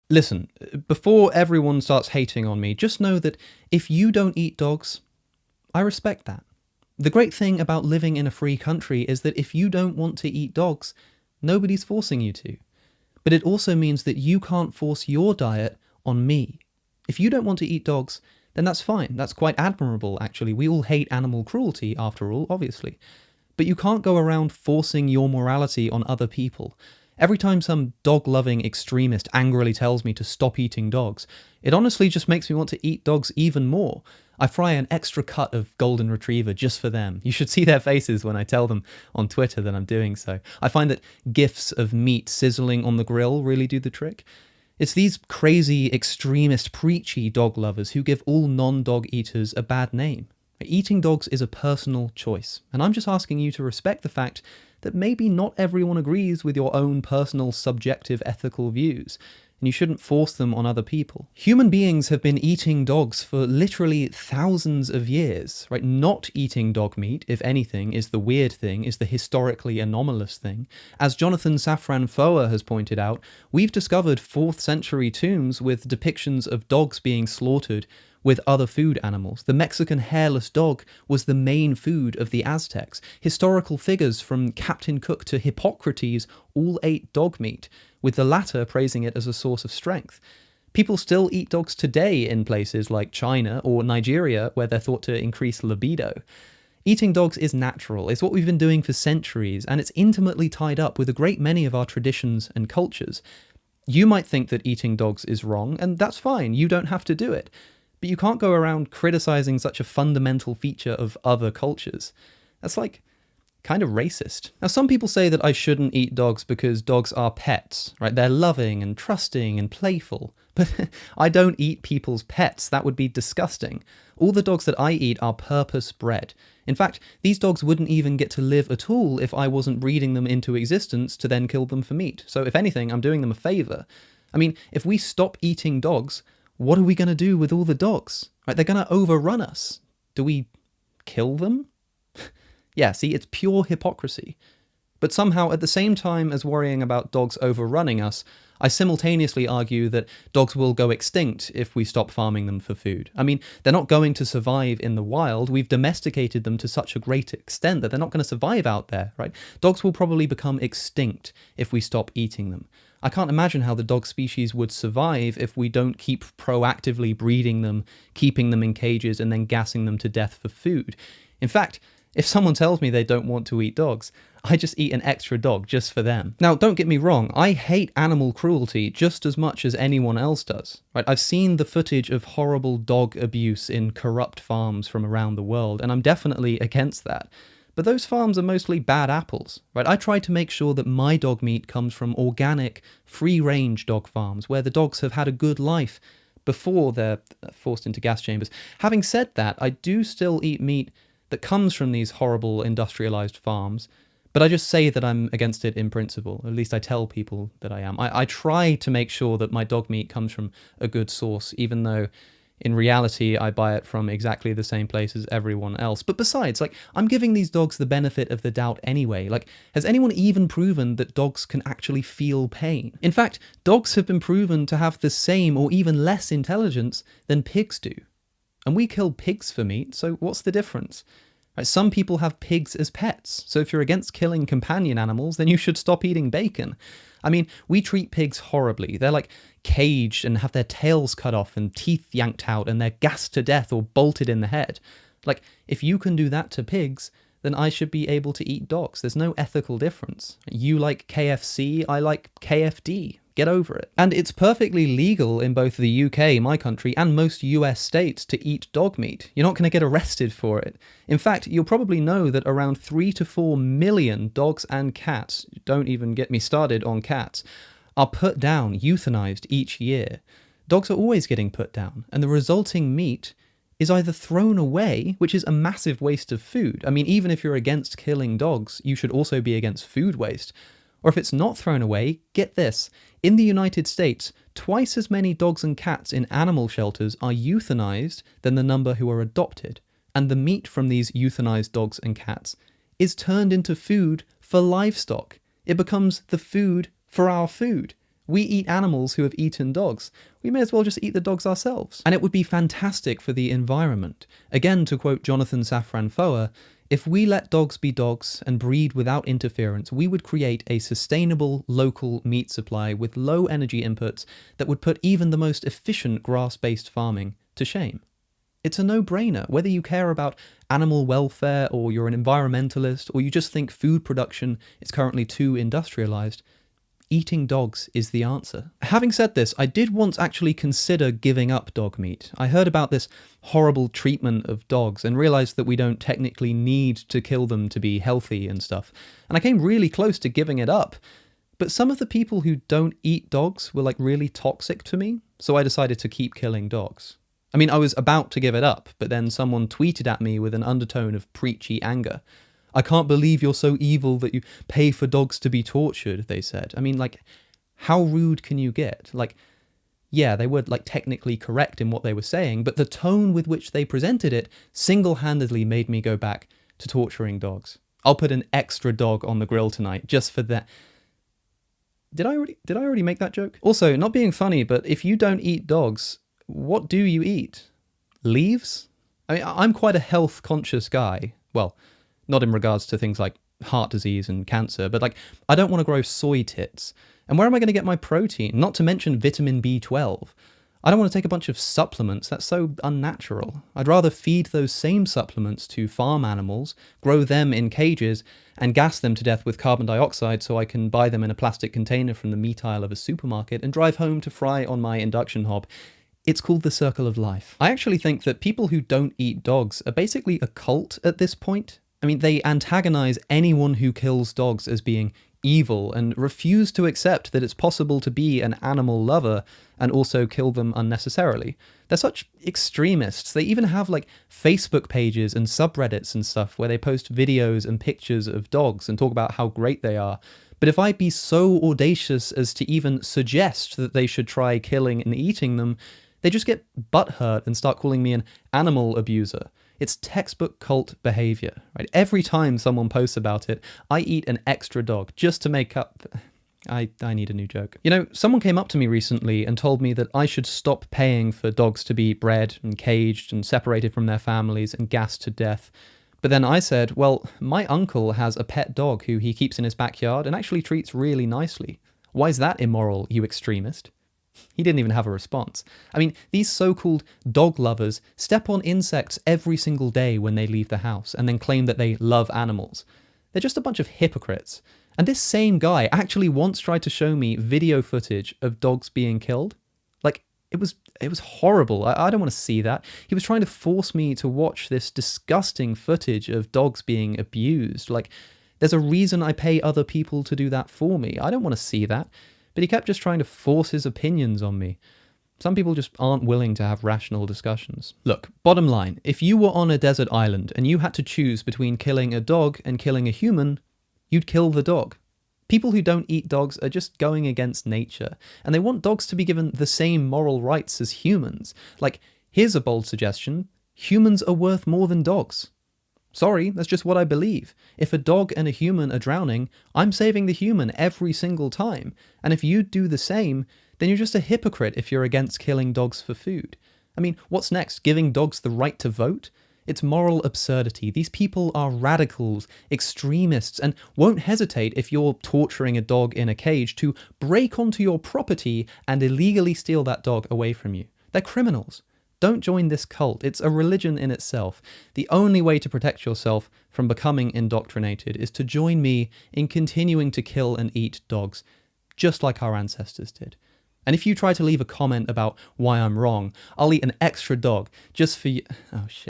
Listen, before everyone starts hating on me, just know that if you don't eat dogs, I respect that. The great thing about living in a free country is that if you don't want to eat dogs, nobody's forcing you to. But it also means that you can't force your diet on me. If you don't want to eat dogs, then that's fine. That's quite admirable, actually. We all hate animal cruelty, after all, obviously. But you can't go around forcing your morality on other people. Every time some dog-loving extremist angrily tells me to stop eating dogs, it honestly just makes me want to eat dogs even more. I fry an extra cut of golden retriever just for them. You should see their faces when I tell them on Twitter that I'm doing so. I find that gifs of meat sizzling on the grill really do the trick. It's these crazy, extremist, preachy dog lovers who give all non-dog eaters a bad name. Eating dogs is a personal choice, and I'm just asking you to respect the fact that maybe not everyone agrees with your own personal, subjective, ethical views, and you shouldn't force them on other people. Human beings have been eating dogs for literally thousands of years, right? Not eating dog meat, if anything, is the weird thing, is the historically anomalous thing. As Jonathan Safran Foer has pointed out, we've discovered 4th century tombs with depictions of dogs being slaughtered with other food animals. The Mexican hairless dog was the main food of the Aztecs. Historical figures from Captain Cook to Hippocrates all ate dog meat, with the latter praising it as a source of strength. People still eat dogs today in places like China or Nigeria, where they're thought to increase libido. Eating dogs is natural, it's what we've been doing for centuries, and it's intimately tied up with a great many of our traditions and cultures. You might think that eating dogs is wrong, and that's fine, you don't have to do it. But you can't go around criticizing such a fundamental feature of other cultures. That's like kind of racist. Now, some people say that I shouldn't eat dogs because dogs are pets, right? They're loving and trusting and playful. But I don't eat people's pets. That would be disgusting. All the dogs that I eat are purpose-bred. In fact, these dogs wouldn't even get to live at all if I wasn't breeding them into existence to then kill them for meat. So if anything, I'm doing them a favor. I mean, if we stop eating dogs, what are we going to do with all the dogs? Right, they're going to overrun us. Do we kill them? Yeah, see, it's pure hypocrisy. But somehow, at the same time as worrying about dogs overrunning us, I simultaneously argue that dogs will go extinct if we stop farming them for food. I mean, they're not going to survive in the wild. We've domesticated them to such a great extent that they're not going to survive out there, right? Dogs will probably become extinct if we stop eating them. I can't imagine how the dog species would survive if we don't keep proactively breeding them, keeping them in cages, and then gassing them to death for food. In fact, if someone tells me they don't want to eat dogs, I just eat an extra dog just for them. Now, don't get me wrong, I hate animal cruelty just as much as anyone else does. Right? I've seen the footage of horrible dog abuse in corrupt farms from around the world, and I'm definitely against that. But those farms are mostly bad apples, right? I try to make sure that my dog meat comes from organic, free-range dog farms, where the dogs have had a good life before they're forced into gas chambers. Having said that, I do still eat meat that comes from these horrible industrialized farms, but I just say that I'm against it in principle. At least I tell people that I am. I try to make sure that my dog meat comes from a good source, even though in reality I buy it from exactly the same place as everyone else. But besides, I'm giving these dogs the benefit of the doubt anyway. Has anyone even proven that dogs can actually feel pain? In fact, dogs have been proven to have the same or even less intelligence than pigs do. And we kill pigs for meat, so what's the difference? Right, some people have pigs as pets, so if you're against killing companion animals, then you should stop eating bacon. I mean, we treat pigs horribly. They're caged and have their tails cut off and teeth yanked out and they're gassed to death or bolted in the head. If you can do that to pigs, then I should be able to eat dogs. There's no ethical difference. You like KFC, I like KFD. Get over it. And it's perfectly legal in both the UK, my country, and most US states to eat dog meat. You're not going to get arrested for it. In fact, you'll probably know that around 3 to 4 million dogs and cats, don't even get me started on cats, are put down, euthanized each year. Dogs are always getting put down, and the resulting meat is either thrown away, which is a massive waste of food. I mean, even if you're against killing dogs, you should also be against food waste. Or if it's not thrown away, get this. In the United States, twice as many dogs and cats in animal shelters are euthanized than the number who are adopted. And the meat from these euthanized dogs and cats is turned into food for livestock. It becomes the food for our food. We eat animals who have eaten dogs. We may as well just eat the dogs ourselves. And it would be fantastic for the environment. Again, to quote Jonathan Safran Foer, if we let dogs be dogs and breed without interference, we would create a sustainable local meat supply with low energy inputs that would put even the most efficient grass-based farming to shame. It's a no-brainer, whether you care about animal welfare or you're an environmentalist or you just think food production is currently too industrialized. Eating dogs is the answer. Having said this, I did once actually consider giving up dog meat. I heard about this horrible treatment of dogs and realized that we don't technically need to kill them to be healthy and stuff. And I came really close to giving it up. But some of the people who don't eat dogs were like really toxic to me, so I decided to keep killing dogs. I mean, I was about to give it up, but then someone tweeted at me with an undertone of preachy anger. "I can't believe you're so evil that you pay for dogs to be tortured," they said. I mean, like, how rude can you get? Like, yeah, they were like technically correct in what they were saying, but the tone with which they presented it single-handedly made me go back to torturing dogs. I'll put an extra dog on the grill tonight just for that. Did I already make that joke? Also, not being funny, but if you don't eat dogs, what do you eat? Leaves? I mean, I'm quite a health-conscious guy. Well, not in regards to things like heart disease and cancer, but like, I don't want to grow soy tits. And where am I going to get my protein? Not to mention vitamin B12. I don't want to take a bunch of supplements. That's so unnatural. I'd rather feed those same supplements to farm animals, grow them in cages, and gas them to death with carbon dioxide so I can buy them in a plastic container from the meat aisle of a supermarket and drive home to fry on my induction hob. It's called the circle of life. I actually think that people who don't eat dogs are basically a cult at this point. I mean, they antagonize anyone who kills dogs as being evil and refuse to accept that it's possible to be an animal lover and also kill them unnecessarily. They're such extremists. They even have like Facebook pages and subreddits and stuff where they post videos and pictures of dogs and talk about how great they are. But if I be so audacious as to even suggest that they should try killing and eating them, they just get butthurt and start calling me an animal abuser. It's textbook cult behavior, right? Every time someone posts about it, I eat an extra dog just to make up. I need a new joke. You know, someone came up to me recently and told me that I should stop paying for dogs to be bred and caged and separated from their families and gassed to death. But then I said, well, my uncle has a pet dog who he keeps in his backyard and actually treats really nicely. Why is that immoral, you extremist? He didn't even have a response. I mean, these so-called dog lovers step on insects every single day when they leave the house and then claim that they love animals. They're just a bunch of hypocrites. And this same guy actually once tried to show me video footage of dogs being killed. Like, it was horrible. I don't want to see that. He was trying to force me to watch this disgusting footage of dogs being abused. Like, there's a reason I pay other people to do that for me. I don't want to see that. But he kept just trying to force his opinions on me. Some people just aren't willing to have rational discussions. Look, bottom line, if you were on a desert island and you had to choose between killing a dog and killing a human, you'd kill the dog. People who don't eat dogs are just going against nature, and they want dogs to be given the same moral rights as humans. Like, here's a bold suggestion: humans are worth more than dogs. Sorry, that's just what I believe. If a dog and a human are drowning, I'm saving the human every single time. And if you do the same, then you're just a hypocrite if you're against killing dogs for food. I mean, what's next? Giving dogs the right to vote? It's moral absurdity. These people are radicals, extremists, and won't hesitate if you're torturing a dog in a cage to break onto your property and illegally steal that dog away from you. They're criminals. Don't join this cult. It's a religion in itself. The only way to protect yourself from becoming indoctrinated is to join me in continuing to kill and eat dogs, just like our ancestors did. And if you try to leave a comment about why I'm wrong, I'll eat an extra dog just for you. Oh shit.